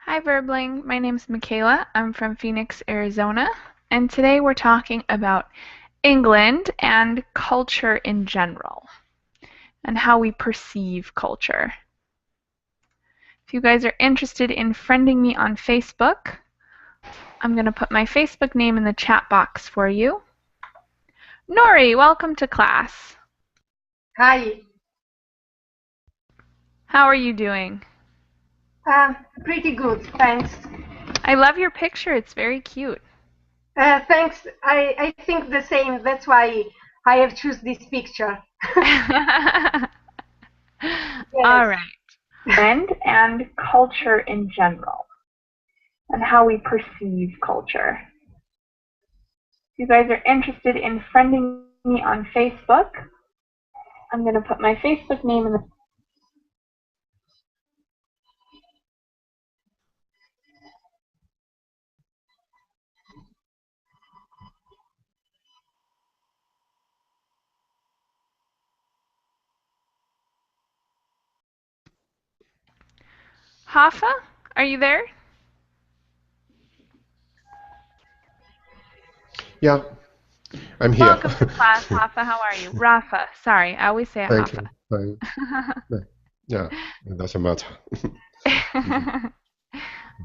Hi Verbling, my name is Michaela. I'm from Phoenix, Arizona, and today we're talking about England and culture in general and how we perceive culture. If you guys are interested in friending me on Facebook, I'm going to put my Facebook name in the chat box for you. Nori, welcome to class. Hi. How are you doing? Pretty good, thanks. I love your picture. It's very cute. Thanks. I think the same. That's why I have choose this picture. All Yes. right. And culture in general and how we perceive culture. If you guys are interested in friending me on Facebook, I'm going to put my Facebook name in the Hafa, are you there? Yeah, I'm here. Welcome to class, Hafa. How are you? Rafa. Sorry, I always say it Thank Hafa. you. Yeah, it doesn't matter.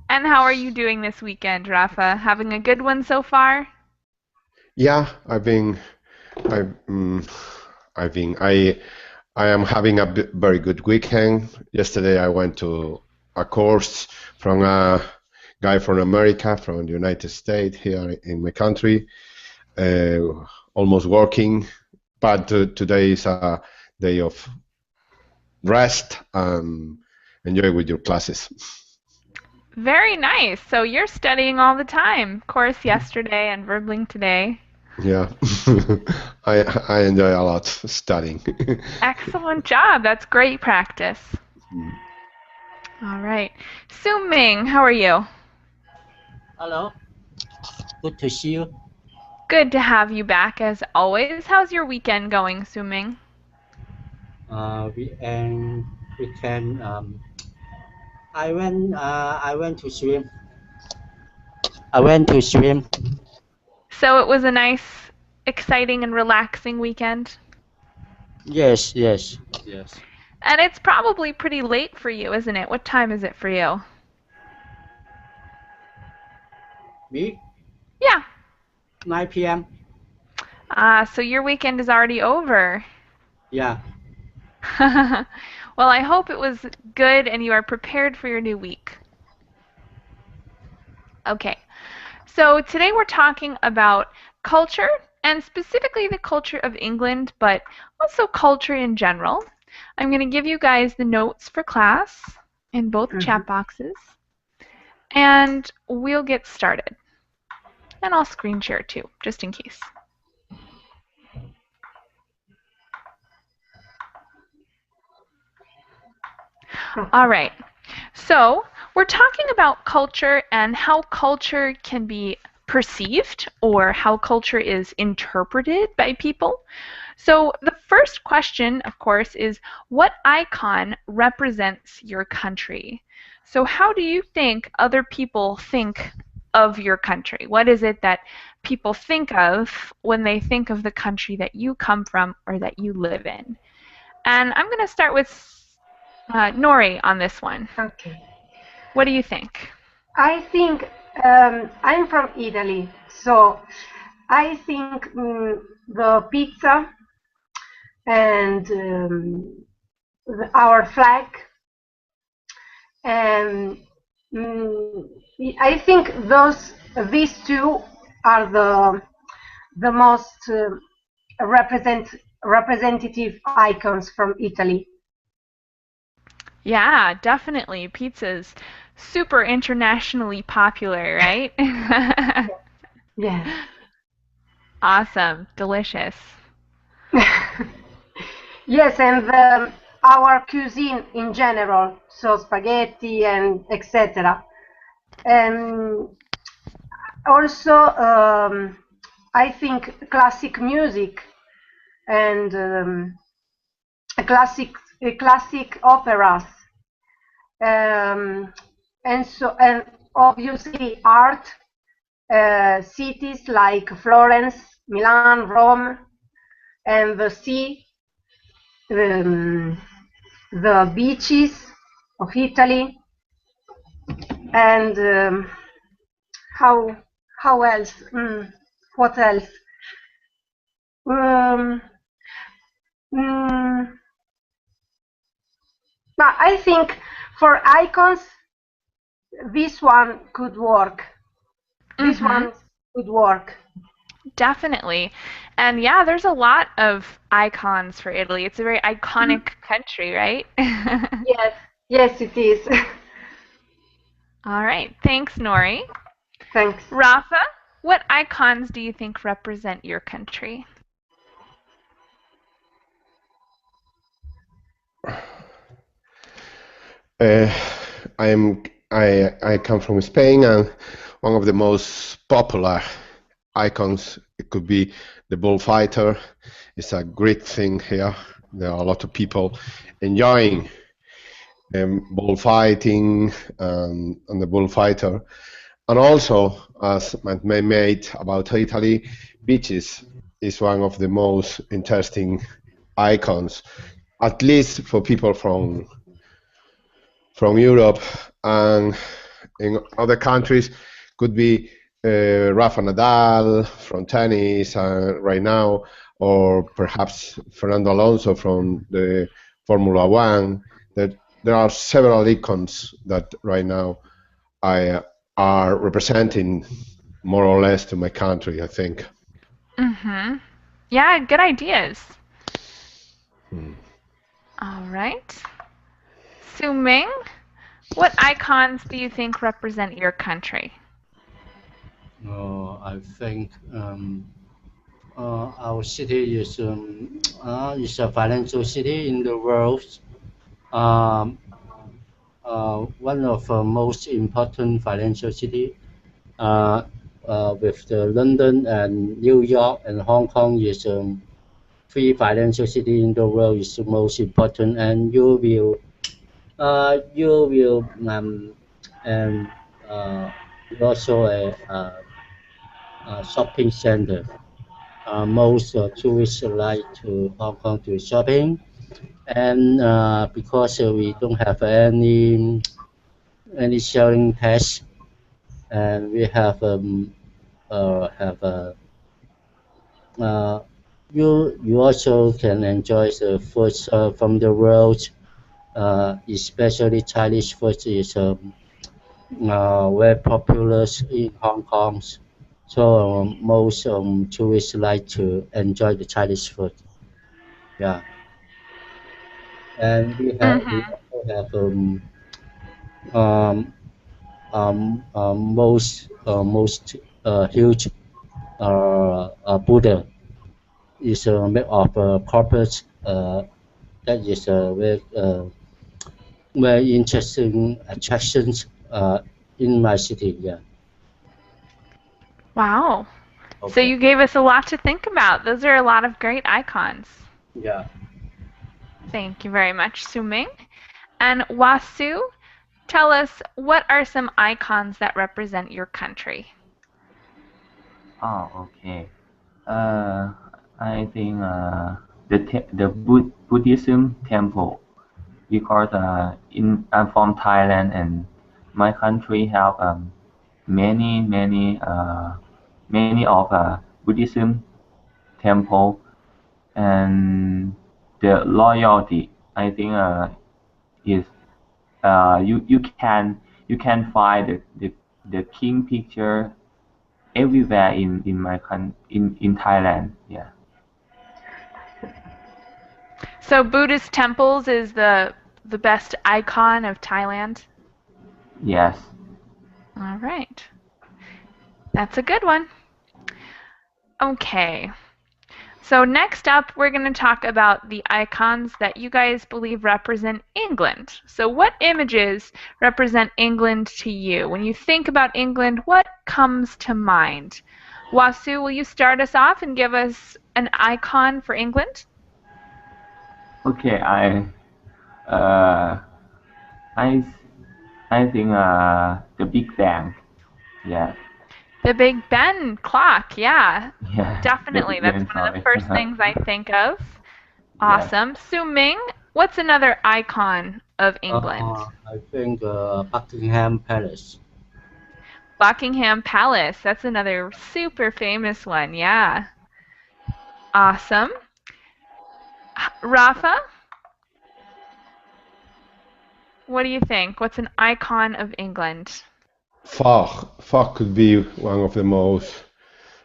And how are you doing this weekend, Rafa? Having a good one so far? Yeah, I've been, I am having a very good weekend. Yesterday I went to a course from a guy from America, from the United States here in my country, almost working, but today is a day of rest and enjoy with your classes. Very nice. So you're studying all the time. Course yesterday and Verbling today. Yeah, I enjoy a lot studying. Excellent job. That's great practice. All right. Su Ming, how are you? Hello. Good to see you. Good to have you back as always. How's your weekend going, Su Ming? Weekend. Weekend. I went to swim. I went to swim. So it was a nice, exciting, and relaxing weekend. Yes, yes, yes. And it's probably pretty late for you, isn't it? What time is it for you? Me? Yeah. 9 p.m. So your weekend is already over. Yeah. Well, I hope it was good and you are prepared for your new week. Okay. So today we're talking about culture and specifically the culture of England, but also culture in general. I'm going to give you guys the notes for class in both chat boxes, and we'll get started. And I'll screen share too, just in case. All right. So we're talking about culture and how culture can be perceived or how culture is interpreted by people. So the first question, of course, is what icon represents your country? So how do you think other people think of your country? What is it that people think of when they think of the country that you come from or that you live in? And I'm going to start with Nori on this one. Okay. What do you think? I think I'm from Italy, so I think the pizza and our flag, and I think these two are the most representative icons from Italy. Yeah, definitely. Pizza's super internationally popular, right? Yes. Awesome. Delicious. Yes, and our cuisine in general, so spaghetti and etc. And also, I think classic music and classic operas, um, and obviously art, cities like Florence, Milan, Rome, and the sea, the beaches of Italy, and how else? What else? Um, mm, but I think for icons, this one could work. This one could work. Definitely. And yeah, there's a lot of icons for Italy. It's a very iconic country, right? Yes, yes, it is. All right. Thanks, Nori. Thanks. Rafa, what icons do you think represent your country? I come from Spain, and one of the most popular icons, it could be the bullfighter. It's a great thing here. There are a lot of people enjoying bullfighting and the bullfighter. And also, as my mate about Italy, beaches is one of the most interesting icons, at least for people from Europe, and in other countries could be Rafa Nadal from tennis right now, or perhaps Fernando Alonso from the Formula One. There are several icons that right now are representing more or less to my country, I think. Yeah, good ideas. All right. Su Ming, what icons do you think represent your country? I think our city is a financial city in the world. One of the most important financial city with the London and New York and Hong Kong is three financial city in the world is the most important, and you will and also a shopping center. Most tourists like to Hong Kong to shopping, and because we don't have any selling tax, and we have you also can enjoy the food from the road, especially Chinese food is very popular in Hong Kong. So most tourists like to enjoy the Chinese food. Yeah, and we also have most huge Buddha is made of corporate. That is a very interesting attractions in my city. Yeah. Wow. Okay. So you gave us a lot to think about. Those are a lot of great icons. Yeah. Thank you very much, Su Ming. And Wasu, tell us, what are some icons that represent your country? Oh, okay. I think the Buddhism temple, because I'm from Thailand, and my country have many of Buddhism temple, and the loyalty, I think is you can find the king picture everywhere in my in Thailand. Yeah. So Buddhist temples is the best icon of Thailand? Yes. All right. That's a good one. Okay. So next up, we're going to talk about the icons that you guys believe represent England. So what images represent England to you? When you think about England, what comes to mind? Wasu, will you start us off and give us an icon for England? Okay. I I think the Big Bang. Yeah. The Big Ben clock, yeah. Yeah. Definitely. The Big That's Bang, one of the sorry. first things I think of. Yes. Awesome. Su Ming, what's another icon of England? I think Buckingham Palace. Buckingham Palace. That's another super famous one. Yeah. Awesome. Rafa, what do you think? What's an icon of England? Fog. Fog could be one of the most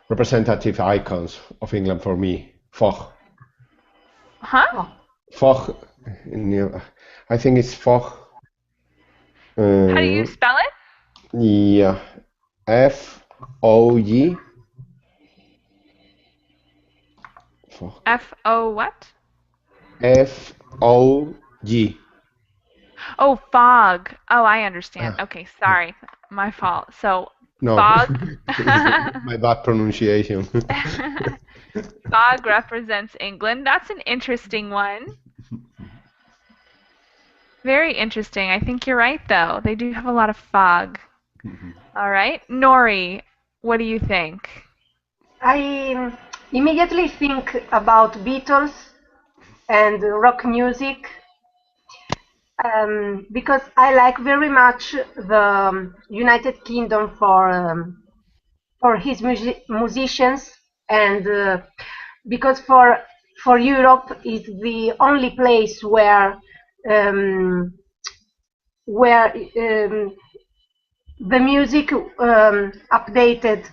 representative icons of England for me. Fog. Huh? Fog. I think it's fog. How do you spell it? Yeah. F-O-G. Fog. F-O what? F-O-G. Oh, fog. Oh, I understand. Okay, sorry. My fault. So, No. fog. My bad pronunciation. Fog represents England. That's an interesting one. Very interesting. I think you're right, though. They do have a lot of fog. All right. Nori, what do you think? I immediately think about Beatles and rock music because I like very much the United Kingdom for his musicians, and because for Europe is the only place um, where the music updated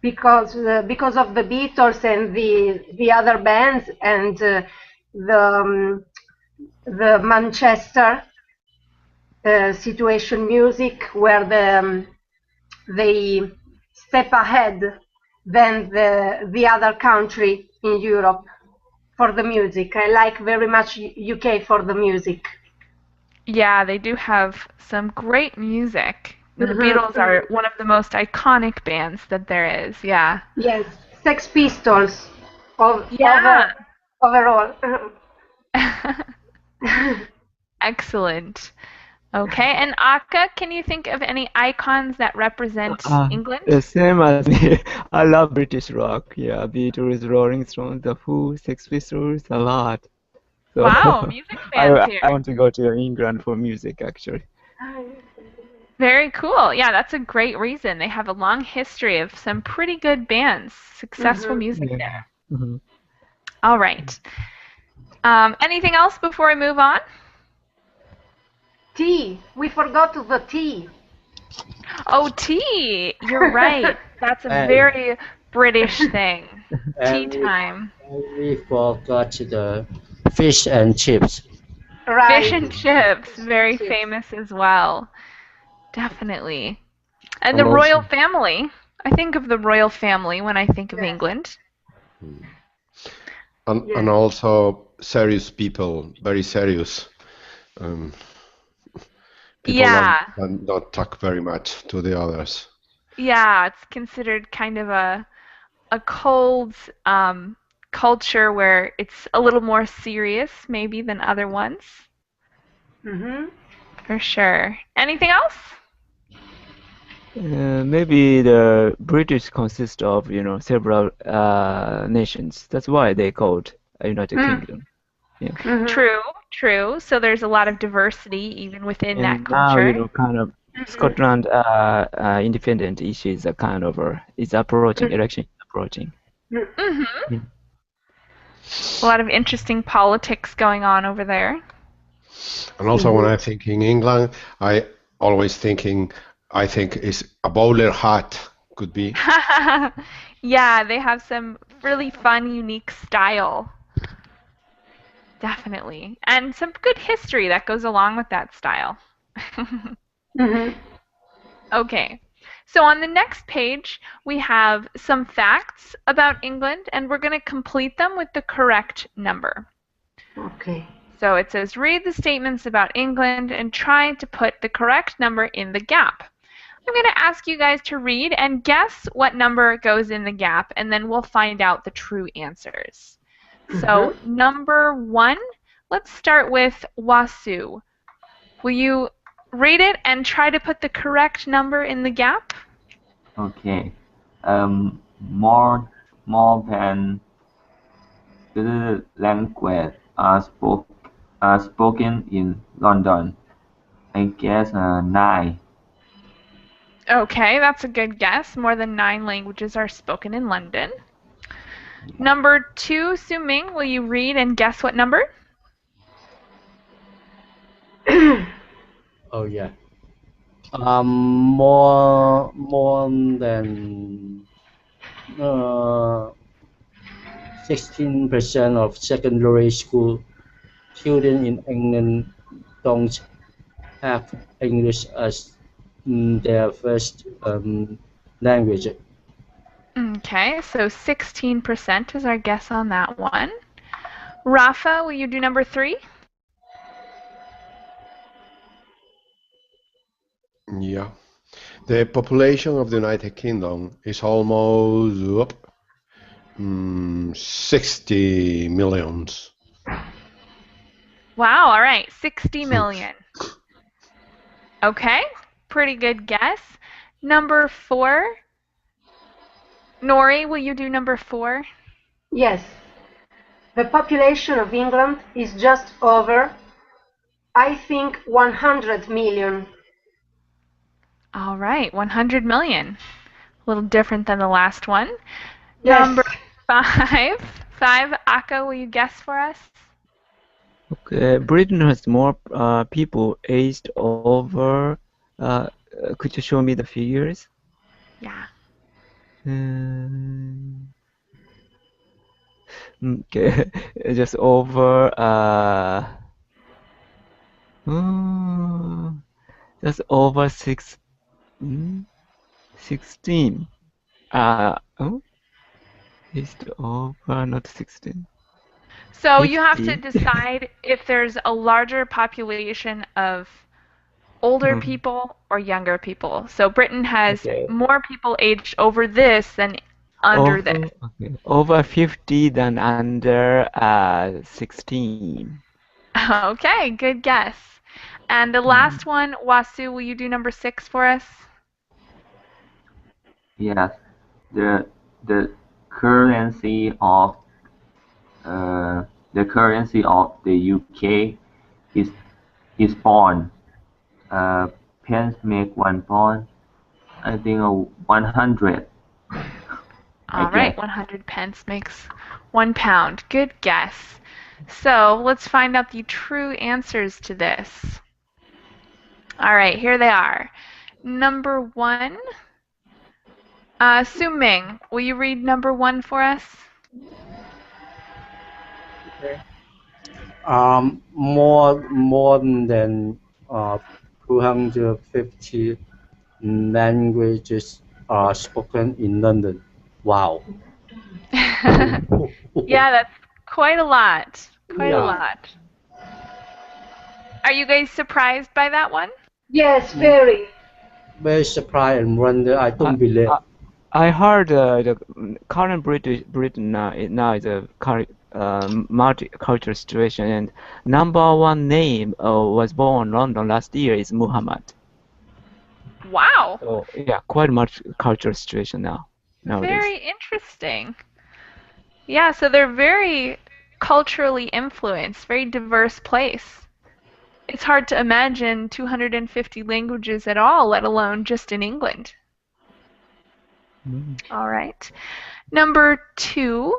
because of the Beatles and the other bands and the Manchester situation music where they step ahead than the other country in Europe for the music. I like very much UK for the music. Yeah, they do have some great music. The Beatles are one of the most iconic bands that there is. Yeah. Yes, Sex Pistols. Yeah. Overall. Excellent. Okay, and Akka, can you think of any icons that represent England? The same as me. I love British rock. Yeah, Beatles, Rolling Stones, The Who, Sex Pistols, a lot. So Wow, music fans here. I want to go to England for music, actually. Very cool. Yeah, that's a great reason. They have a long history of some pretty good bands, successful music there. All right. Anything else before I move on? Tea. We forgot the tea. Oh, tea. You're right. That's a very British thing. Tea time. We forgot the fish and chips. Right. Fish and chips, very famous as well. Definitely. And the royal family. I think of the royal family when I think of England. And also serious people, very serious. People don't talk very much to the others. Yeah, it's considered kind of a cold culture where it's a little more serious maybe than other ones. For sure. Anything else? Maybe the British consist of, several nations. That's why they called United Kingdom. Yeah. True. So there's a lot of diversity even within that culture. Now, kind of Scotland independent issues are kind of is approaching, election is approaching. A lot of interesting politics going on over there. And also when I think in England, I think is a bowler hat could be. Yeah, they have some really fun, unique style. Definitely. And some good history that goes along with that style. Okay. So on the next page, we have some facts about England, and we're going to complete them with the correct number. Okay. So it says, read the statements about England and try to put the correct number in the gap. I'm going to ask you guys to read and guess what number goes in the gap, and then we'll find out the true answers. So number 1 let's start with Wasu. Will you read it and try to put the correct number in the gap? Okay. More than the language are spoken in London. I guess 9. Okay, that's a good guess. More than 9 languages are spoken in London. Number 2, Su Ming, will you read and guess what number? Oh yeah. More than 16% of secondary school children in England don't have English as their first language. Okay, so 16% is our guess on that one. Rafa, will you do number 3? Yeah. The population of the United Kingdom is almost 60 millions. Wow, all right, 60 million. Okay, pretty good guess. Number 4. Nori, will you do number 4? Yes. The population of England is just over, I think, 100 million. All right, 100 million. A little different than the last one. Yes. Number 5. Akka, will you guess for us? Okay, Britain has more people aged over. Could you show me the figures? Yeah. Okay, just over. Just over 16. Aged over, not 16. So you have to 50. decide if there's a larger population of older Mm. people or younger people. So Britain has Okay. more people aged over this than under this. Okay. Over 50 than under 16. Okay, good guess. And the last one, Wasu, will you do number 6 for us? Yes. The currency of the UK is pound. Pence make 1 pound. I think 100. All right, 100 pence makes 1 pound. Good guess. So let's find out the true answers to this. All right, here they are. Number 1. Su Ming, will you read number 1 for us? More than 250 languages are spoken in London. Wow. Yeah, that's quite a lot. Quite a Yeah. lot. Are you guys surprised by that one? Yes, very. Very surprised and wonder. I don't believe. I heard the current Britain now is a multicultural situation, and number 1 name was born in London last year is Muhammad. Wow. So yeah, quite much cultural situation nowadays. Very interesting. Yeah, so they're very culturally influenced, very diverse place. It's hard to imagine 250 languages at all, let alone just in England. All right. Number 2.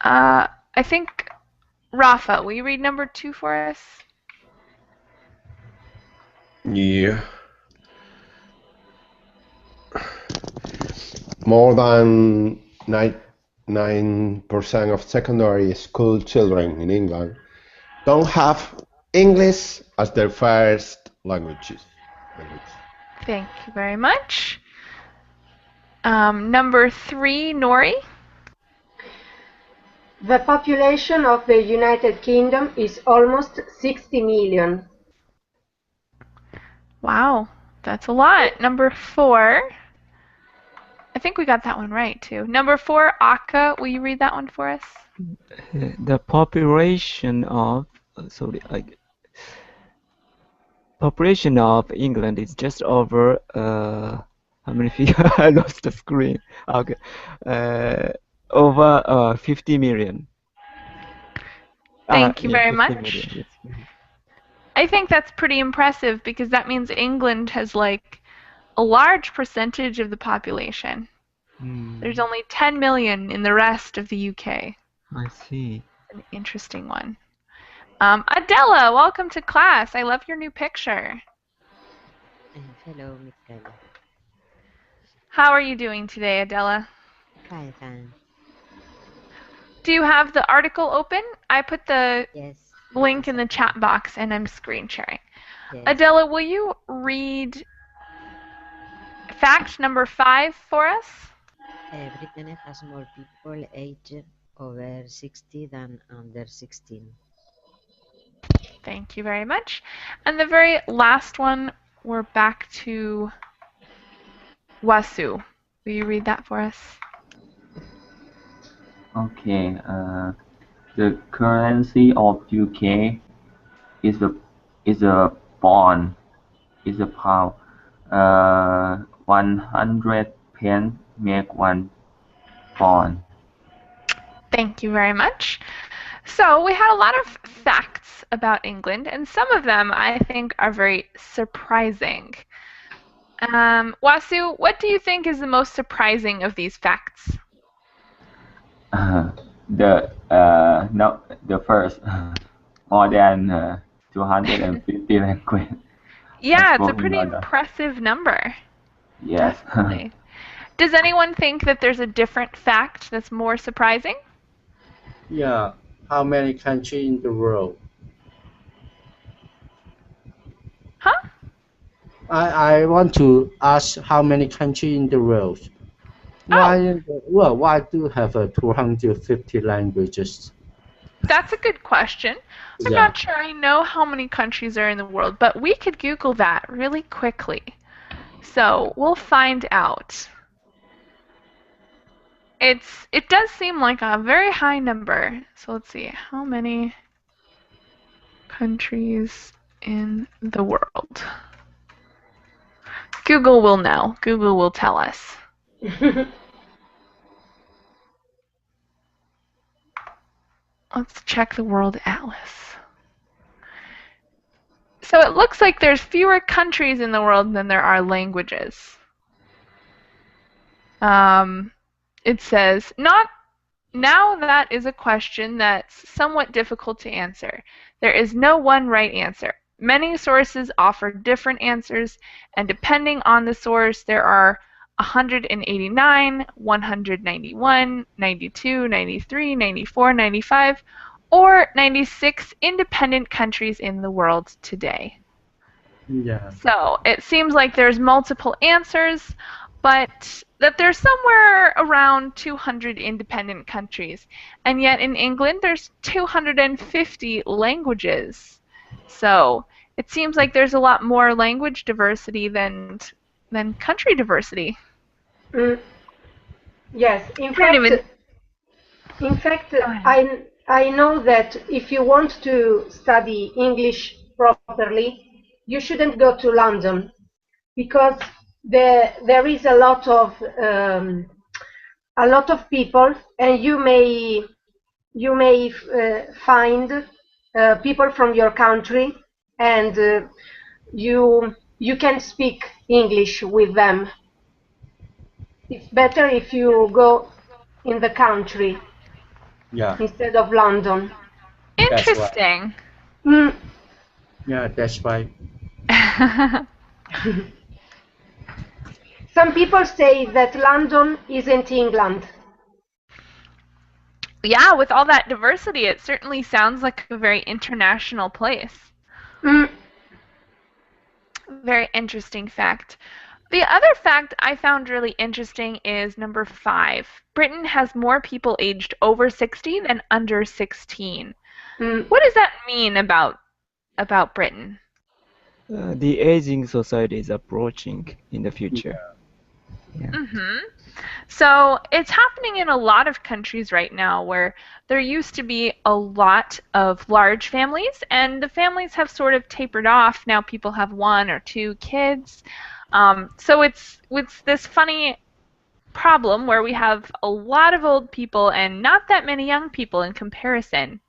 I think, Rafa, will you read number 2 for us? Yeah. More than 9% of secondary school children in England don't have English as their first language. Thank you very much. Number 3, Nori. The population of the United Kingdom is almost 60 million. Wow, that's a lot. Number 4. I think we got that one right too. Number 4, Akka, will you read that one for us? The population of population of England is just over how many feet? I lost the screen. Okay, over 50 million. Thank you Yeah, very 50 much. million. Yes. I think that's pretty impressive because that means England has like a large percentage of the population. There's only 10 million in the rest of the UK. I see. An interesting one. Adela, welcome to class. I love your new picture. Hello, Michaela. How are you doing today, Adela? Fine, fine. Do you have the article open? I put the Yes. link in the chat box and I'm screen sharing. Yes. Adela, will you read fact number 5 for us? Britain has more people aged over 60 than under 16. Thank you very much. And the very last one, we're back to Wasu. Will you read that for us? Okay. The currency of UK is a bond. Is a pound. 100 pence make 1 bond. Thank you very much. So we had a lot of facts about England, and some of them I think are very surprising. Wasu, what do you think is the most surprising of these facts? The first more than 250 languages. Yeah, it's a pretty impressive number. Yes. Definitely. Does anyone think that there's a different fact that's more surprising? Yeah. How many countries in the world? Huh? I want to ask how many countries in the world? Why do you have 250 languages? That's a good question. I'm not sure I know how many countries are in the world, but we could Google that really quickly. So we'll find out. It does seem like a very high number. So let's see, how many countries in the world? Google will know. Google will tell us. Let's check the World Atlas. So it looks like there's fewer countries in the world than there are languages. It says, now that is a question that's somewhat difficult to answer. There is no one right answer. Many sources offer different answers, and depending on the source, there are 189, 191, 92, 93, 94, 95, or 96 independent countries in the world today. Yeah. So it seems like there's multiple answers, but that there's somewhere around 200 independent countries. And yet in England, there's 250 languages. So it seems like there's a lot more language diversity than country diversity. Yes, in fact, I know that if you want to study English properly, you shouldn't go to London, because there is a lot of people, and you may find people from your country, and you can speak English with them. It's better if you go in the country instead of London. Interesting. Right. Yeah, that's right. Some people say that London isn't England. Yeah, with all that diversity, it certainly sounds like a very international place. Very interesting fact. The other fact I found really interesting is number 5. Britain has more people aged over 60 than under 16. What does that mean about Britain? The aging society is approaching in the future. Yeah. So it's happening in a lot of countries right now where there used to be a lot of large families, and the families have sort of tapered off. Now people have 1 or 2 kids. So it's this funny problem where we have a lot of old people and not that many young people in comparison.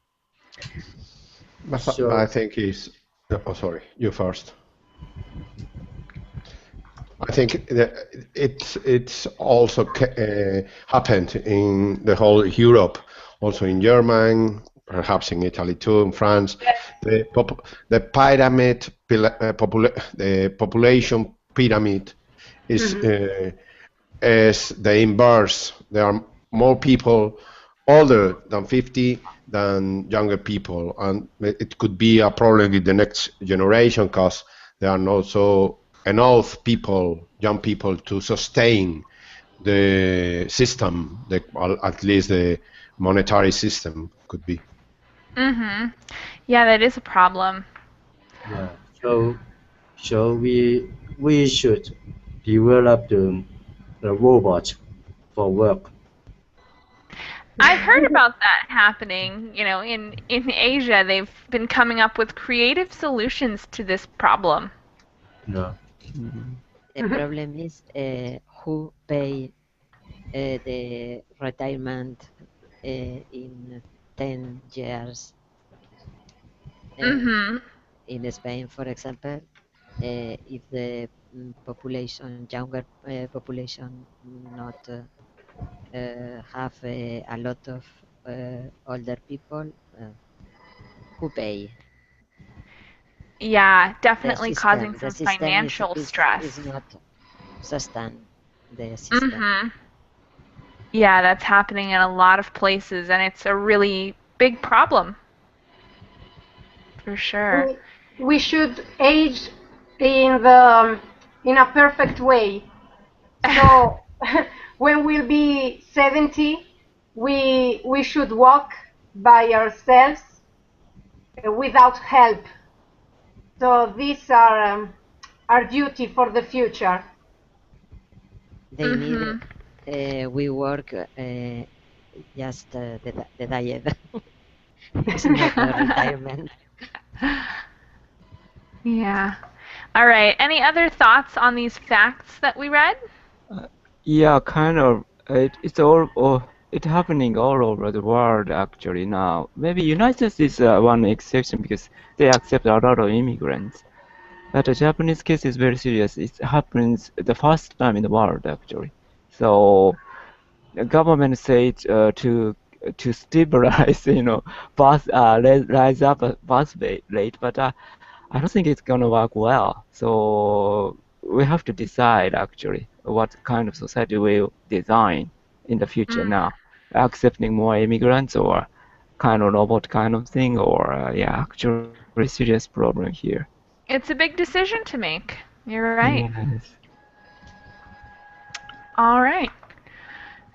But So I think is. Oh, sorry. You first. I think that it's also happened in the whole Europe, also in Germany, perhaps in Italy too, in France. The pyramid, the population pyramid is the inverse. There are more people older than 50 than younger people, and it could be a problem with the next generation because there are not so enough people, young people, to sustain the system, at least the monetary system could be. Yeah, that is a problem. yeah, so we should develop the robot for work. I've heard about that happening. In Asia, they've been coming up with creative solutions to this problem. Yeah. The problem is who pay the retirement in 10 years. In Spain, for example, if the younger population not have a lot of older people, who pay? Yeah, The definitely causing some system financial stress. is not sustain the system. Yeah, that's happening in a lot of places, and it's a really big problem. For sure. We should age in a perfect way. So when we'll be 70, we should walk by ourselves without help. So these are our duty for the future. They need we work just the diet. It's not the retirement. Yeah. All right. Any other thoughts on these facts that we read? Yeah, kind of. It's happening all over the world actually now. Maybe United States is one exception because they accept a lot of immigrants. But the Japanese case is very serious. It happens the first time in the world actually. So the government said to stabilize, rise up a birth rate, but I don't think it's gonna work well. So we have to decide actually what kind of society we'll design in the future now, accepting more immigrants or kind of robot kind of thing, or actually serious problem here. It's a big decision to make. You're right. Yes. All right.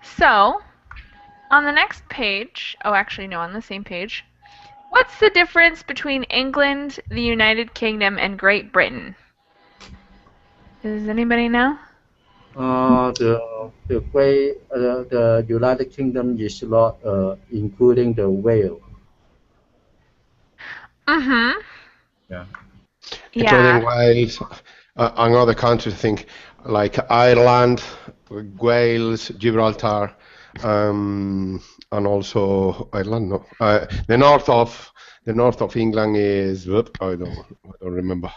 So, on the next page, actually, no, on the same page. What's the difference between England, the United Kingdom, and Great Britain? Does anybody know? The United Kingdom is not including the Wales. Mm-hmm. Yeah. Including Wales and other countries, I think, like Ireland, Wales, Gibraltar, and also Ireland. No, the north of England is. I don't remember.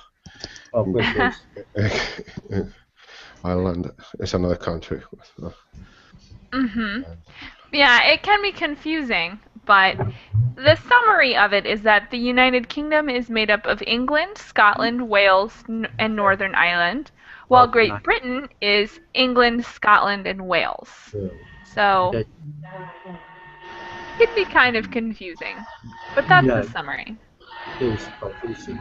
Oh, British. Ireland is another country. Yeah, it can be confusing, but the summary of it is that the United Kingdom is made up of England, Scotland, Wales, and Northern Ireland, while Great Britain is England, Scotland, and Wales. So it can be kind of confusing, but that's the summary. It's confusing.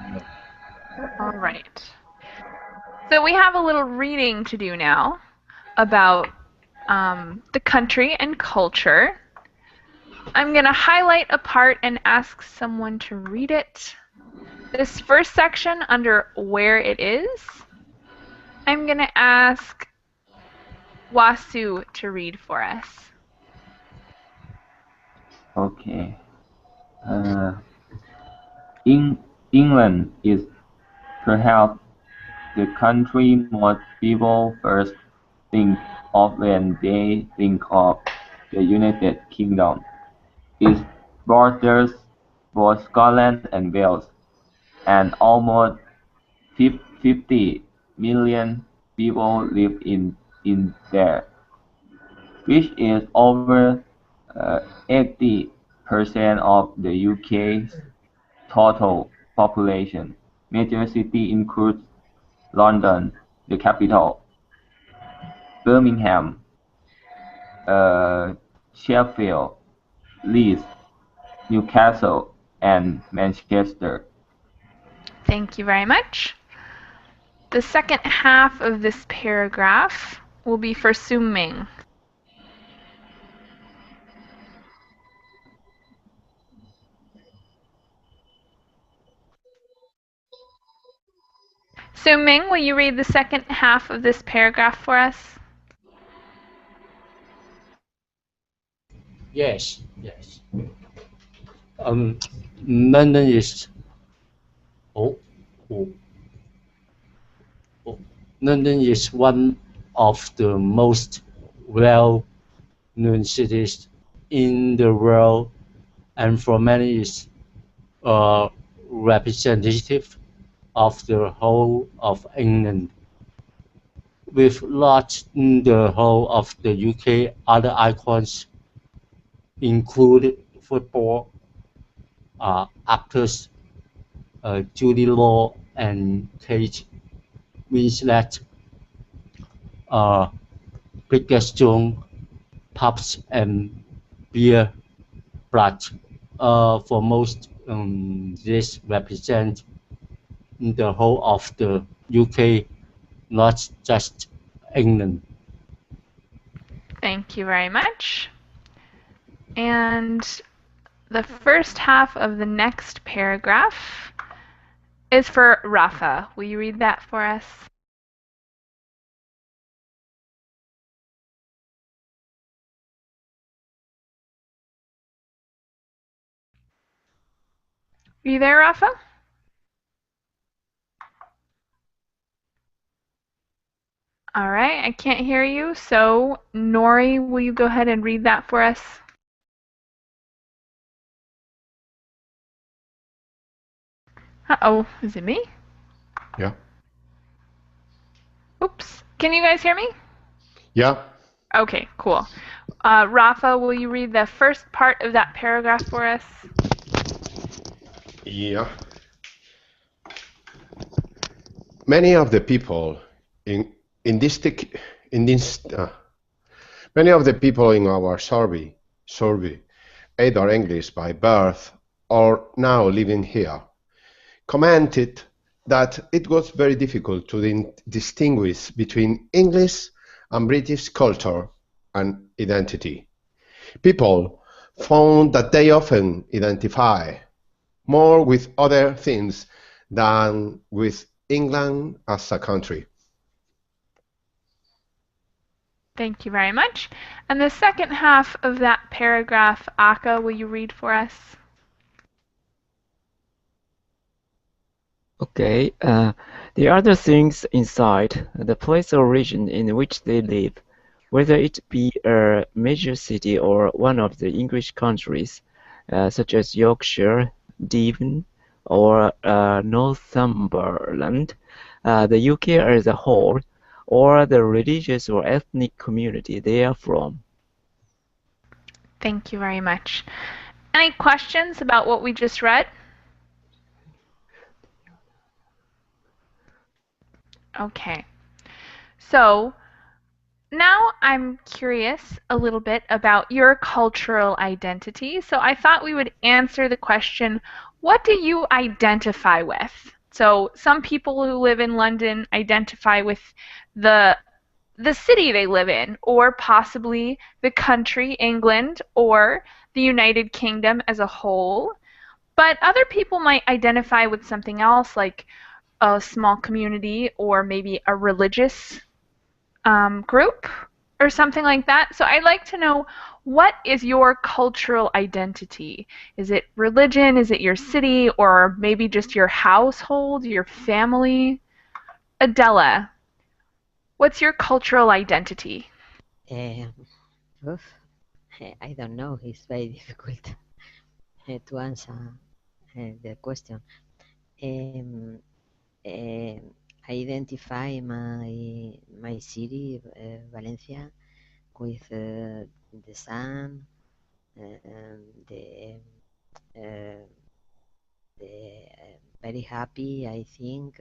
All right. So we have a little reading to do now about the country and culture. I'm going to highlight a part and ask someone to read it. This first section under where it is, I'm going to ask Wasu to read for us. Okay. England is perhaps the country most people first think of when they think of the United Kingdom. It borders both Scotland and Wales, and almost 50 million people live in there, which is over 80% of the UK's total population. Major cities include London, the capital, Birmingham, Sheffield, Leeds, Newcastle, and Manchester. Thank you very much. The second half of this paragraph will be for Suming. Suming, will you read the second half of this paragraph for us? Yes, yes. London is London is one of the most well-known cities in the world, and for many is representative of the whole of England. With large in the whole of the UK, other icons include football actors Jude Law and Kate Winslet, Brigstone, pubs and beer blood. For most, this represent the whole of the UK, not just England. Thank you very much. And the first half of the next paragraph is for Rafa. Will you read that for us? Are you there, Rafa? All right, I can't hear you, so Nori, will you go ahead and read that for us? Uh-oh, is it me? Yeah. Oops, can you guys hear me? Yeah. Okay, cool. Rafa, will you read the first part of that paragraph for us? Yeah. Many of the people many of the people in our survey, either English by birth or now living here, commented that it was very difficult to distinguish between English and British culture and identity. People found that they often identify more with other things than with England as a country. Thank you very much. And the second half of that paragraph, Aka, will you read for us? Okay. The other things inside the place or region in which they live, whether it be a major city or one of the English countries, such as Yorkshire, Devon, or Northumberland, the UK as a whole, or the religious or ethnic community they are from. Thank you very much. Any questions about what we just read? Okay. So now I'm curious a little bit about your cultural identity. So I thought we would answer the question, what do you identify with? So some people who live in London identify with the city they live in, or possibly the country, England, or the United Kingdom as a whole. But other people might identify with something else, like a small community or maybe a religious group. or something like that. So I'd like to know, what is your cultural identity? Is it religion? Is it your city? Or maybe just your household, your family? Adela, what's your cultural identity? Um, oof, I don't know. It's very difficult to answer the question. Um, I identify my city, Valencia, with the sun, the very happy. I think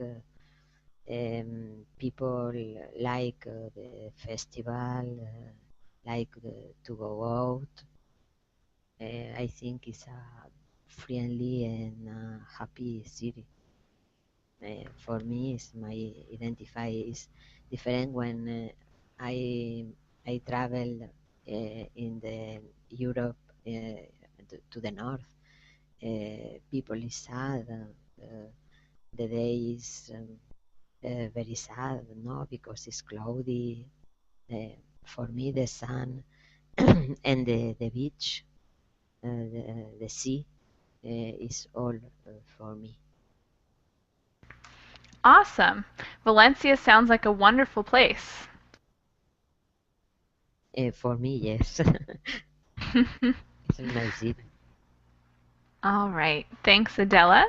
people like the festival, like to go out. I think it's a friendly and happy city. For me, it's my identify is different when I travel in the Europe to the north. People is sad. The day is very sad, no, because it's cloudy. For me, the sun and the beach, the sea, is all for me. Awesome. Valencia sounds like a wonderful place. For me, yes. It's my city. All right. Thanks, Adela.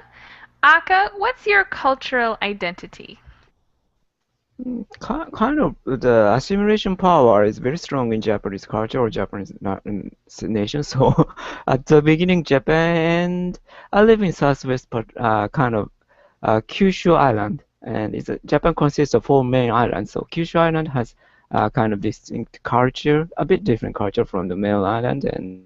Aka, what's your cultural identity? Kind of the assimilation power is very strong in Japanese culture or Japanese nation. So at the beginning, Japan, I live in southwest part, kind of Kyushu Island, and Japan consists of four main islands. So Kyushu Island has kind of distinct culture, a bit different culture from the main island, and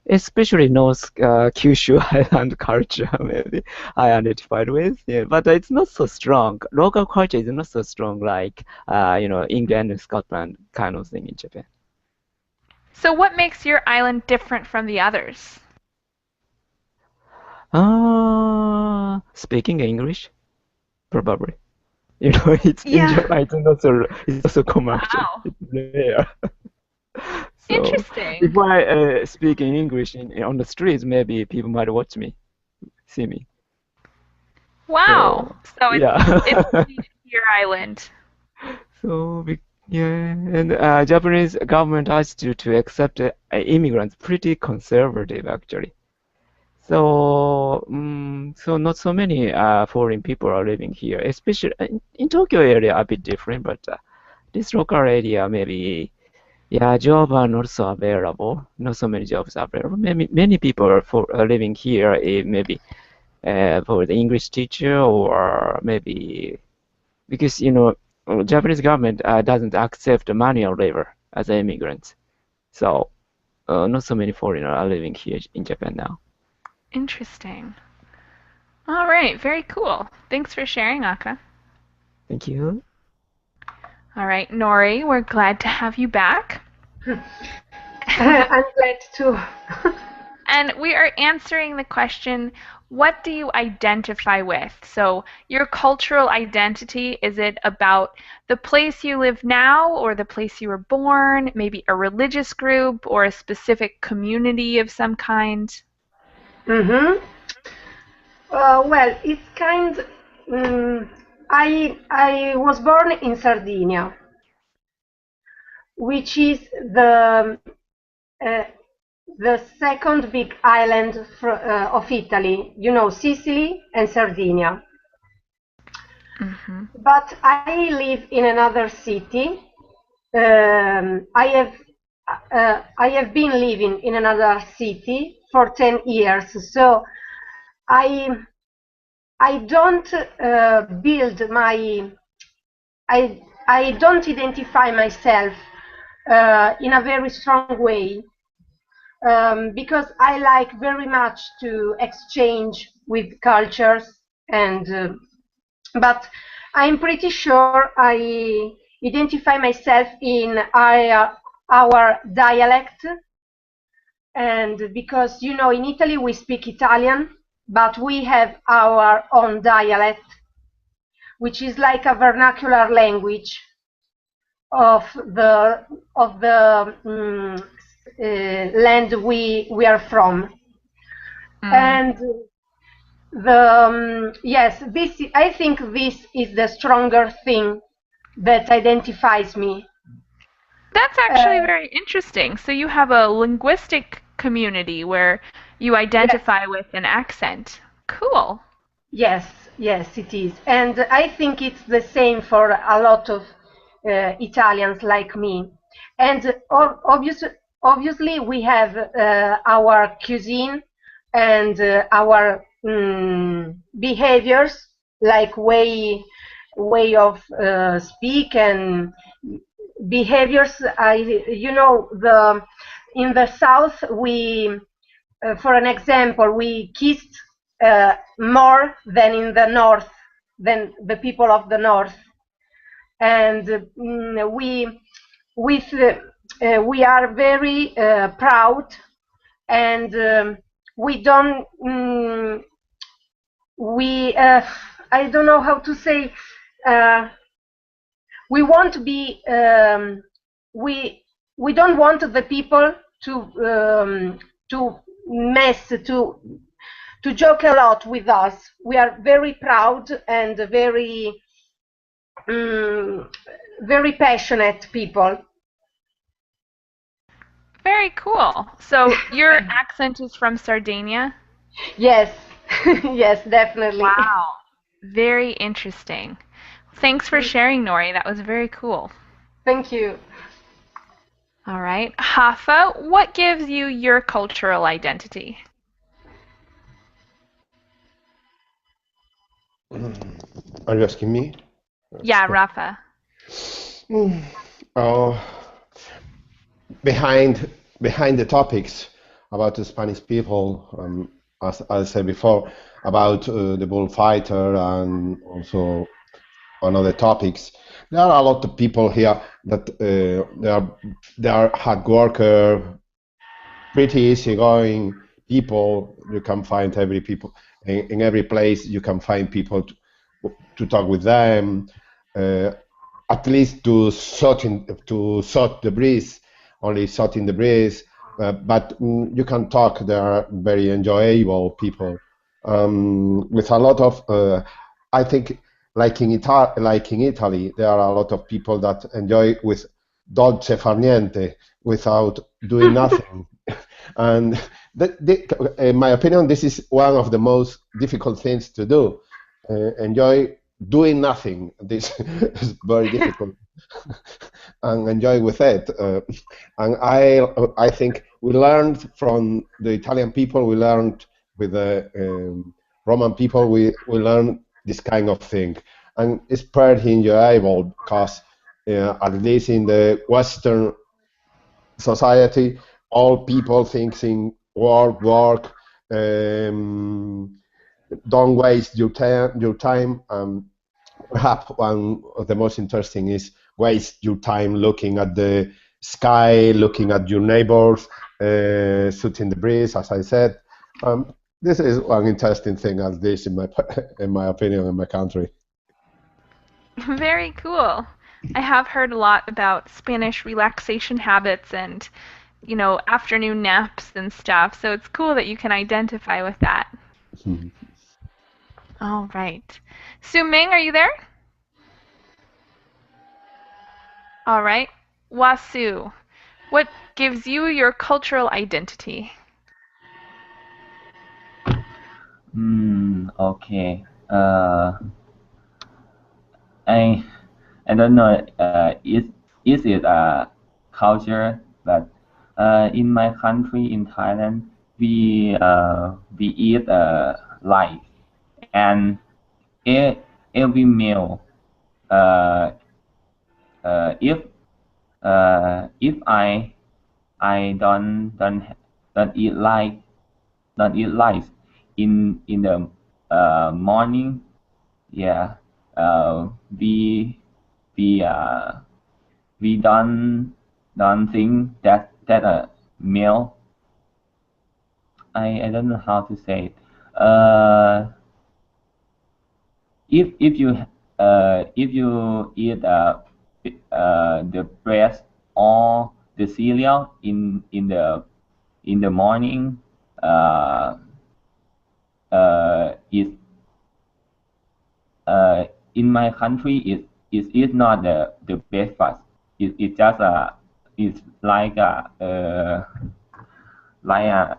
especially North Kyushu Island culture, maybe I identified with. Yeah, but it's not so strong. Local culture is not so strong like England and Scotland kind of thing in Japan. So what makes your island different from the others? Speaking English, probably. It's in Yeah. Japan. It's not so commercial. Wow. It's rare. So Interesting. if I speak in English on the streets, maybe people might watch me, see me. Wow. So Yeah. it's unique to your island. So yeah, and Japanese government attitude to accept immigrants pretty conservative actually. So so not so many foreign people are living here, especially in Tokyo area a bit different, but this local area maybe yeah, jobs are not so available. Not so many jobs are available. Many people are living here, maybe for the English teacher or maybe because Japanese government doesn't accept manual labor as immigrants, so not so many foreigners are living here in Japan now. Interesting. All right. Very cool. Thanks for sharing, Aka. Thank you. All right, Nori, we're glad to have you back. I'm glad too. And we are answering the question, what do you identify with? So your cultural identity, is it about the place you live now or the place you were born, maybe a religious group or a specific community of some kind? Mm-hmm. Well, it's kind. I was born in Sardinia, which is uh, the second big island of Italy. You know, Sicily and Sardinia. Mm-hmm. But I live in another city. I have been living in another city for 10 years, so I don't build my I don't identify myself in a very strong way because I like very much to exchange with cultures and but I'm pretty sure I identify myself in our dialect, and because in Italy we speak Italian, but we have our own dialect, which is like a vernacular language. of the land we are from. And yes, I think this is the stronger thing that identifies me. That's actually very interesting. So you have a linguistic community where you identify with an accent. Cool. Yes, yes, it is. And I think it's the same for a lot of Italians like me. And obviously we have our cuisine and our behaviors, like way of speak and behaviors. In the south we, for an example, we kissed more than in the north, than the people of the north, and we are very proud, and we don't I don't know how to say. We won't be we don't want the people to mess, to joke a lot with us. We are very proud and very very passionate people. Very cool. So your accent is from Sardinia? Yes. Yes, definitely. Wow. Very interesting. Thanks for sharing, Nori. That was very cool. Thank you. All right. Hafa, what gives you your cultural identity? Are you asking me? Yeah, Rafa. Behind the topics about the Spanish people, as I said before, about the bullfighter and also on other topics, there are a lot of people here that they are hard worker, pretty easygoing people. You can find every people in every place. You can find people to talk with them, at least to sort the breeze, only sorting the breeze. But you can talk. They are very enjoyable people with a lot of. I think, like in Italy, there are a lot of people that enjoy with dolce far niente, without doing nothing. And in my opinion, this is one of the most difficult things to do. Enjoy doing nothing. This is very difficult, and enjoy with it. And I think we learned from the Italian people. We learned with the Roman people. We learned this kind of thing, and it's pretty enjoyable because at least in the Western society, all people thinking work. Don't waste your time. Perhaps one of the most interesting is waste your time looking at the sky, looking at your neighbors, shooting the breeze, as I said. This is one interesting thing, at least in my opinion, in my country. Very cool. I have heard a lot about Spanish relaxation habits and, afternoon naps and stuff. So it's cool that you can identify with that. All right. Su Ming, are you there? All right. Wasu, what gives you your cultural identity? Okay. I don't know. Is it a culture? But in my country, in Thailand, we eat live, and every meal. If I don't eat live in the morning, yeah, we don't think that a meal. I don't know how to say it. If you eat the bread or the cereal in the morning is in my country is not the breakfast. It just it's like like a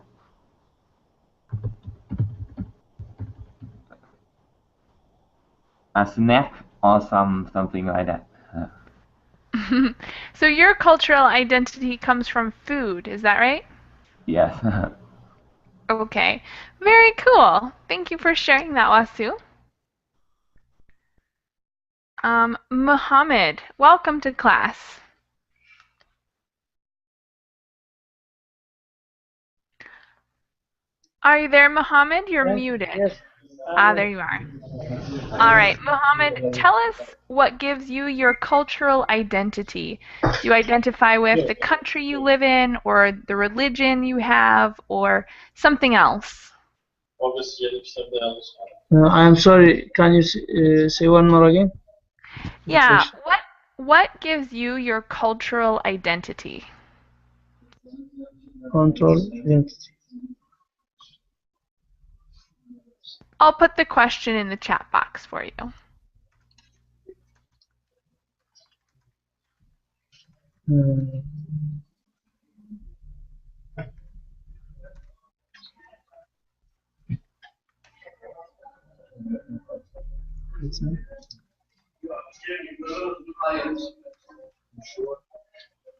snack or something like that. So your cultural identity comes from food, is that right? Yes. Okay, very cool. Thank you for sharing that, Wasu. Muhammad, welcome to class. Are you there, Muhammad? You're muted. Yes. There you are. All right, Muhammad, tell us what gives you your cultural identity. Do you identify with the country you live in, or the religion you have, or something else? I'm sorry. Can you say one more again? Yeah, what gives you your cultural identity? Control identity. I'll put the question in the chat box for you.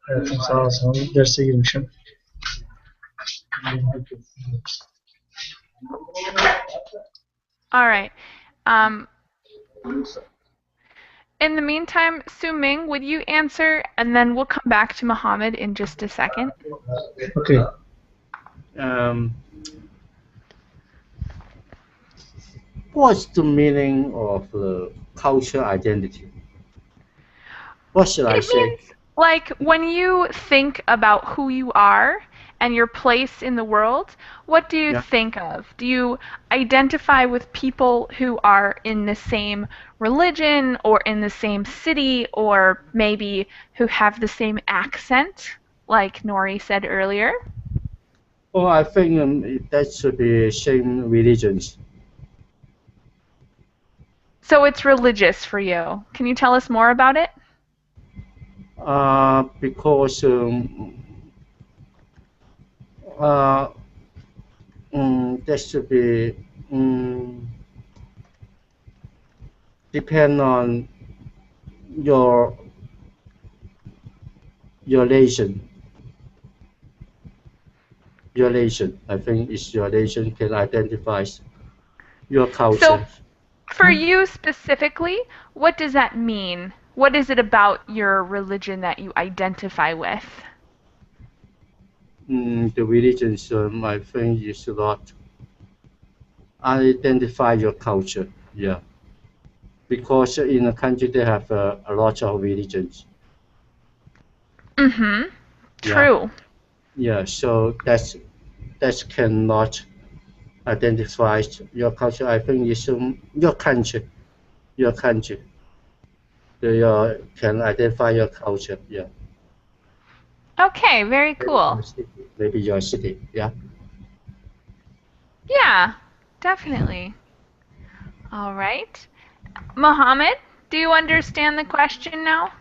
Hayatım sağ olsun. Derse girmişim. All right. In the meantime, Su Ming, would you answer, and then we'll come back to Muhammad in just a second. Okay. What's the meaning of the cultural identity? What should I say? Means, like, when you think about who you are and your place in the world, what do you think of? Do you identify with people who are in the same religion or in the same city, or maybe who have the same accent, like Nori said earlier? Well, I think that should be same religions. So it's religious for you. Can you tell us more about it? Because that should be depend on your nation. Your nation, I think, is your nation can identify your culture. So, for you specifically, what does that mean? What is it about your religion that you identify with? The religions, I think, is a lot. Identify your culture, yeah. Because in a country they have a lot of religions. Mm-hmm. True. Yeah, so that cannot identify your culture. I think it's your country. Your country. Can identify your culture, yeah. Okay, very cool. Maybe your city, yeah. Yeah, definitely. All right. Muhammad, do you understand the question now?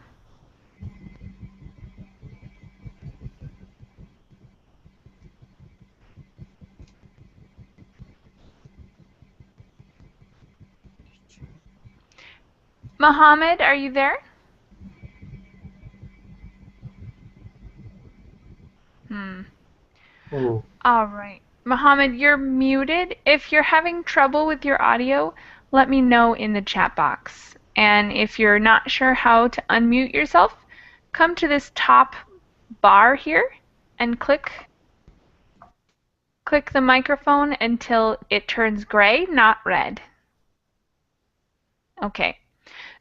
Muhammad, are you there? Oh. All right. Muhammad, you're muted. If you're having trouble with your audio, let me know in the chat box. And if you're not sure how to unmute yourself, come to this top bar here and click the microphone until it turns gray, not red. Okay.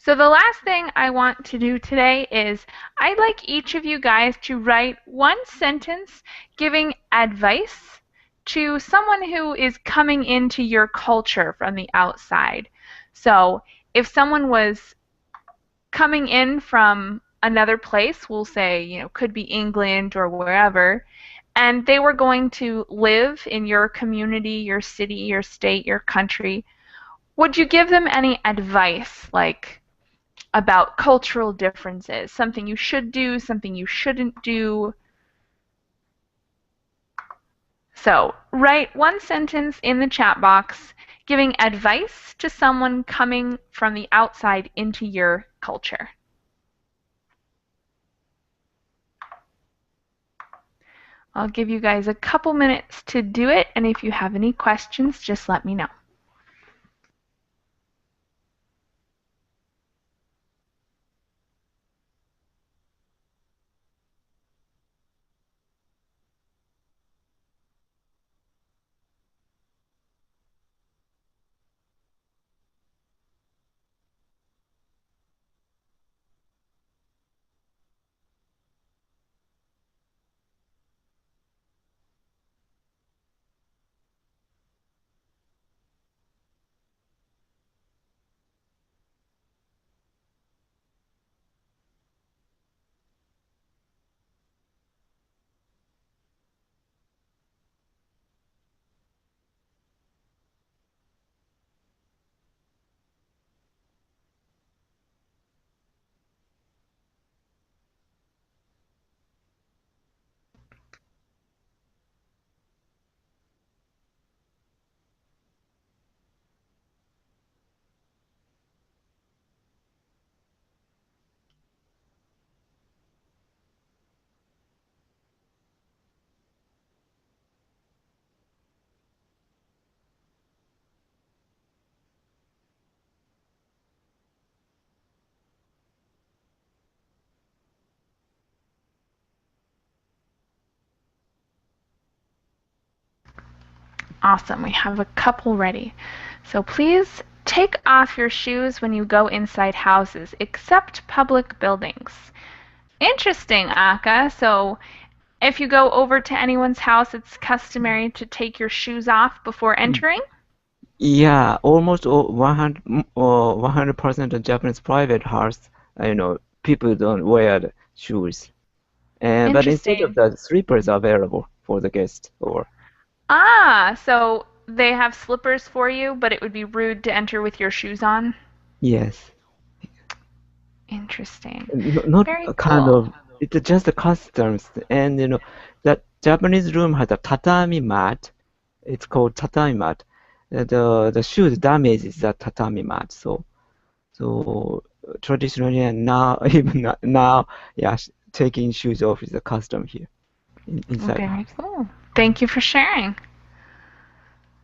So the last thing I want to do today is I'd like each of you guys to write one sentence giving advice to someone who is coming into your culture from the outside. So if someone was coming in from another place, we'll say, could be England or wherever, and they were going to live in your community, your city, your state, your country, would you give them any advice, like about cultural differences, something you should do, something you shouldn't do? So write one sentence in the chat box giving advice to someone coming from the outside into your culture. I'll give you guys a couple minutes to do it, and if you have any questions, just let me know. Awesome, we have a couple ready. So please take off your shoes when you go inside houses, except public buildings. Interesting, Aka. So if you go over to anyone's house, it's customary to take your shoes off before entering? Yeah, almost 100% of Japanese private house, people don't wear the shoes. But instead of that, slippers are available for the guest. So they have slippers for you, but it would be rude to enter with your shoes on? Yes. Interesting. Not Very kind cool. of, it's just the customs. And that Japanese room has a tatami mat. It's called tatami mat. The shoes damages that tatami mat. So traditionally and now, even now, yeah, taking shoes off is a custom here inside. Very cool. Thank you for sharing.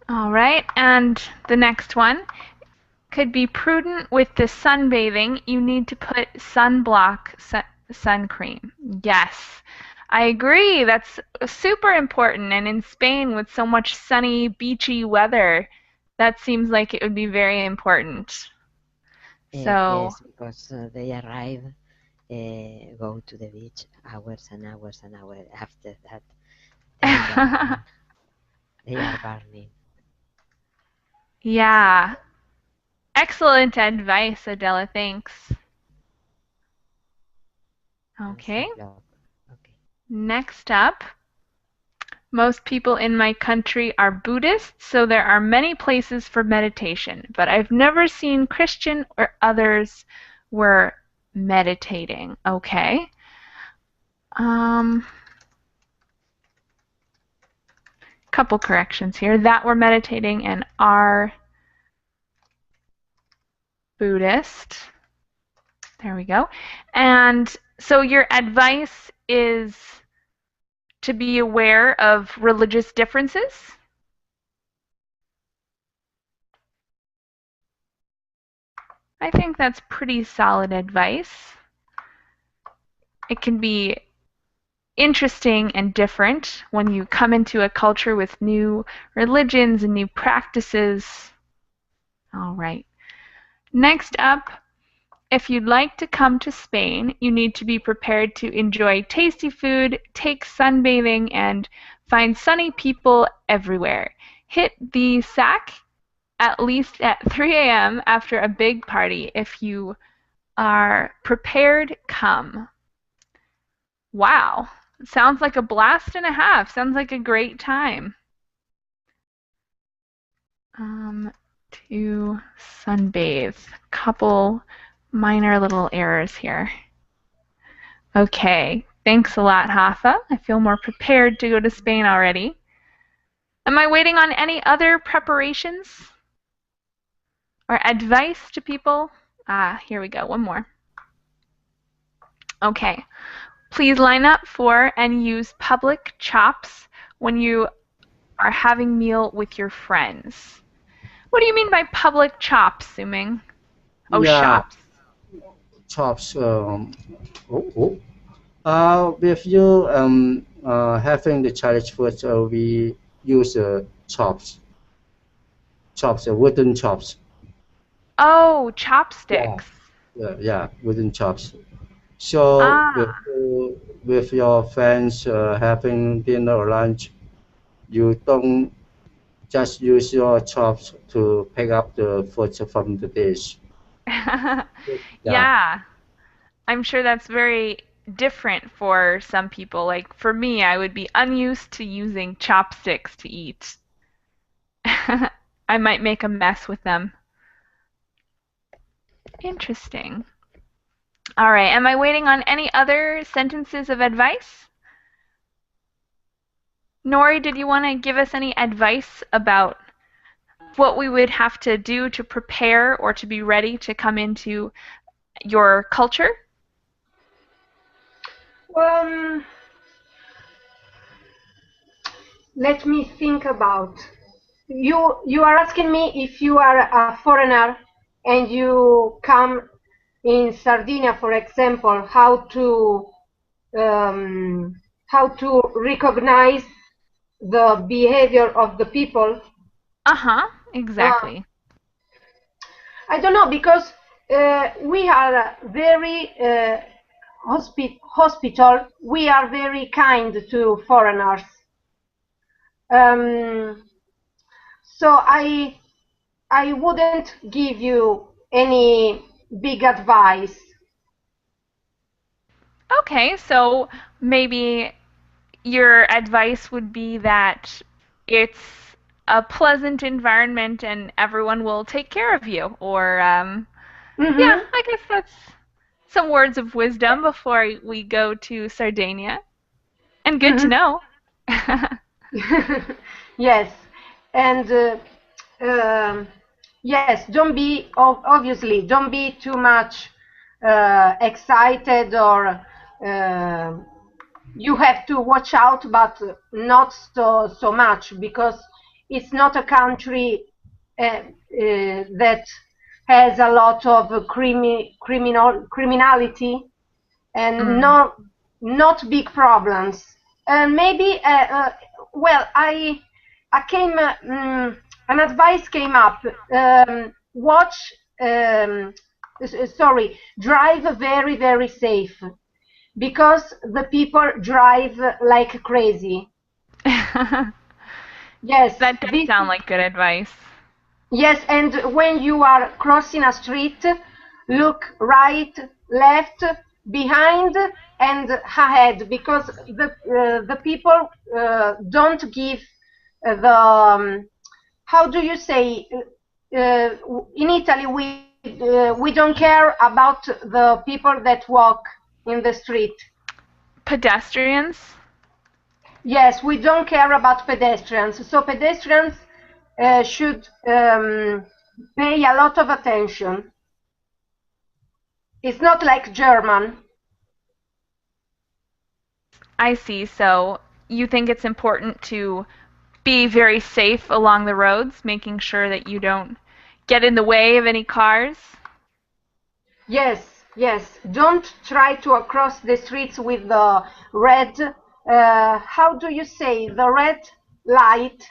All right, and the next one could be prudent with the sunbathing. You need to put sunblock sun cream. Yes, I agree. That's super important. And in Spain, with so much sunny, beachy weather, that seems like it would be very important. Yes, because they arrive, go to the beach hours and hours and hours after that. They are burning. Yeah. Excellent advice, Adela. Thanks. Okay. Next up, most people in my country are Buddhists, so there are many places for meditation, but I've never seen Christian or others were meditating. Okay. Couple corrections here. That we're meditating and are Buddhist. There we go. And so your advice is to be aware of religious differences? I think that's pretty solid advice. It can be interesting and different when you come into a culture with new religions and new practices. All right. Next up, if you'd like to come to Spain, you need to be prepared to enjoy tasty food, take sunbathing, and find sunny people everywhere. Hit the sack at least at 3 a.m. after a big party if you are prepared come. Wow, sounds like a blast and a half. Sounds like a great time. To sunbathe. Couple minor little errors here. Okay, thanks a lot, Hafa. I feel more prepared to go to Spain already. Am I waiting on any other preparations or advice to people? Here we go, one more. Okay, please line up for and use public chops when you are having meal with your friends. What do you mean by public chops, Suming? Oh, Yeah, shops. chops. With you having the Chinese food, we use chops, wooden chops. Oh, chopsticks. Yeah, wooden chops. So with your friends having dinner or lunch, you don't just use your chops to pick up the food from the dish. Yeah, I'm sure that's very different for some people. Like for me, I would be unused to using chopsticks to eat. I might make a mess with them. Interesting. All right, am I waiting on any other sentences of advice? Nori, did you want to give us any advice about what we would have to do to prepare or to be ready to come into your culture? Let me think about. You are asking me if you are a foreigner and you come in Sardinia, for example, how to recognize the behavior of the people. Exactly. I don't know, because we are very hospital. We are very kind to foreigners. So I wouldn't give you any big advice. Okay, so maybe your advice would be that it's a pleasant environment and everyone will take care of you, or yeah, I guess that's some words of wisdom before we go to Sardinia. And good to know. Yes, and yes, obviously don't be too much excited, or you have to watch out, but not so much, because it's not a country that has a lot of criminality and not big problems. And maybe well, I came an advice came up. Drive very safe, because the people drive like crazy. Yes, that does sound like good advice. Yes, and when you are crossing a street, look right, left, behind, and ahead, because the people don't give the how do you say, in Italy we don't care about the people that walk in the street. Pedestrians? Yes, we don't care about pedestrians. So pedestrians should pay a lot of attention. It's not like German. I see. So you think it's important to be very safe along the roads, making sure that you don't get in the way of any cars? Yes. Don't try to cross the streets with the red, how do you say, the red light?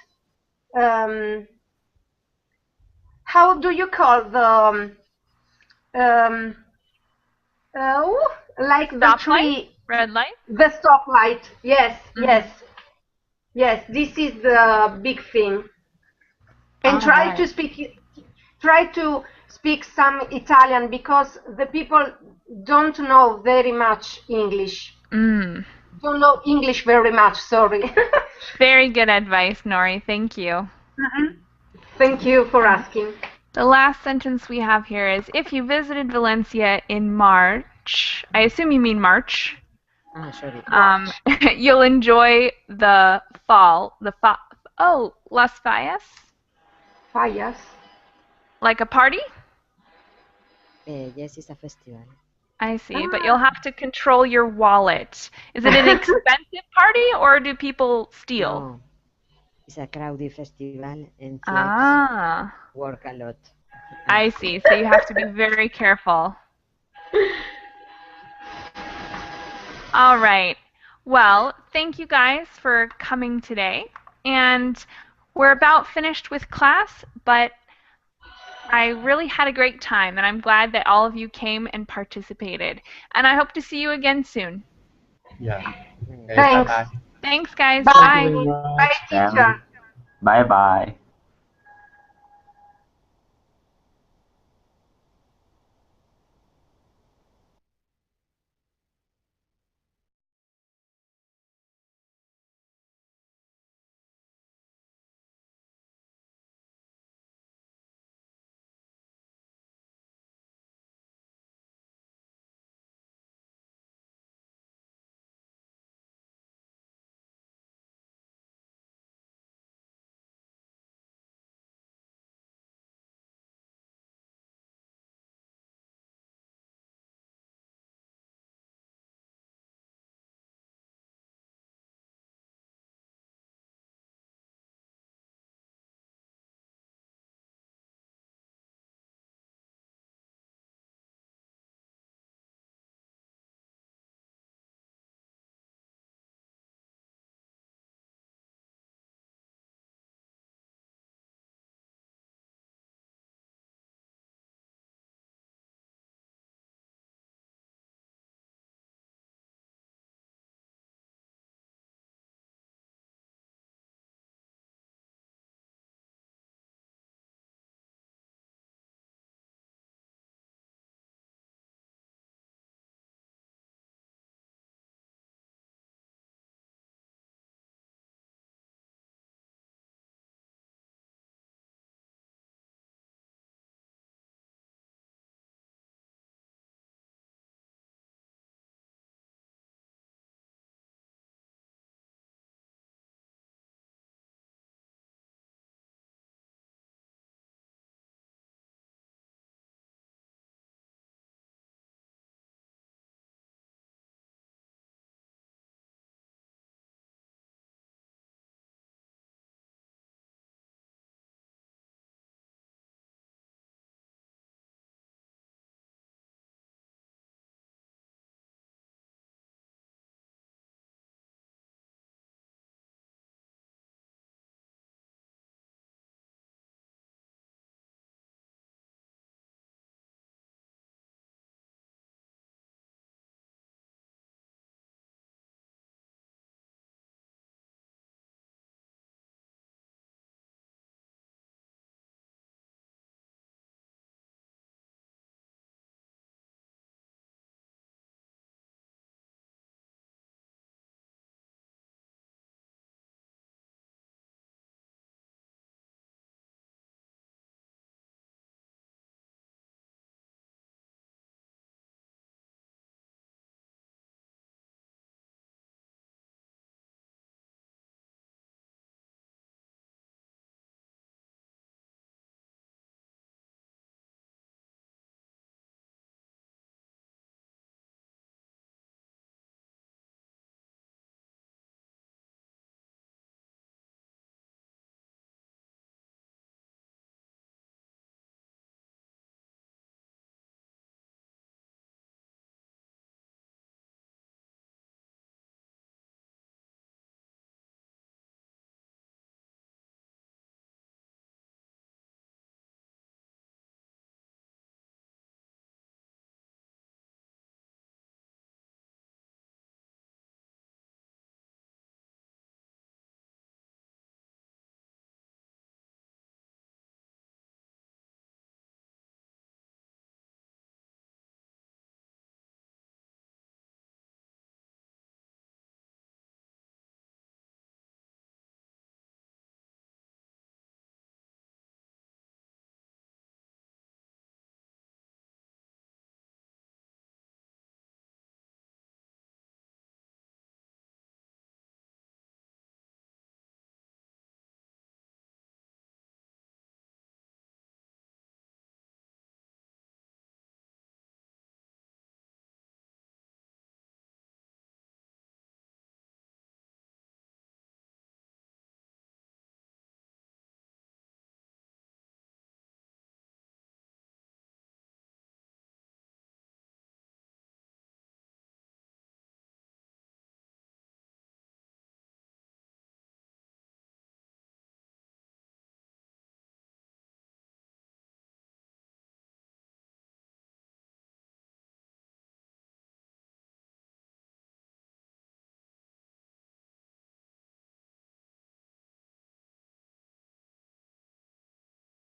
How do you call the like the stop tree? Light? Red light? The stoplight. Yes. This is the big thing. And try to speak some Italian because the people don't know very much English. Mm. Don't know English very much, sorry. Very good advice, Nori. Thank you. Thank you for asking. The last sentence we have here is, if you visited Valencia in March, I assume you mean March, Sorry. you'll enjoy the fall. Las Fallas? Fallas. Like a party? Yes, it's a festival. I see, but you'll have to control your wallet. Is it an expensive party or do people steal? No, it's a crowded festival and thieves Ah, work a lot. I see. So you have to be very careful. All right. Well, thank you guys for coming today. And we're about finished with class, but I really had a great time, and I'm glad that all of you came and participated. And I hope to see you again soon. Yeah. Thanks. Bye-bye. Thanks, guys. Bye. Bye. Very much. Bye, teacher. Bye bye.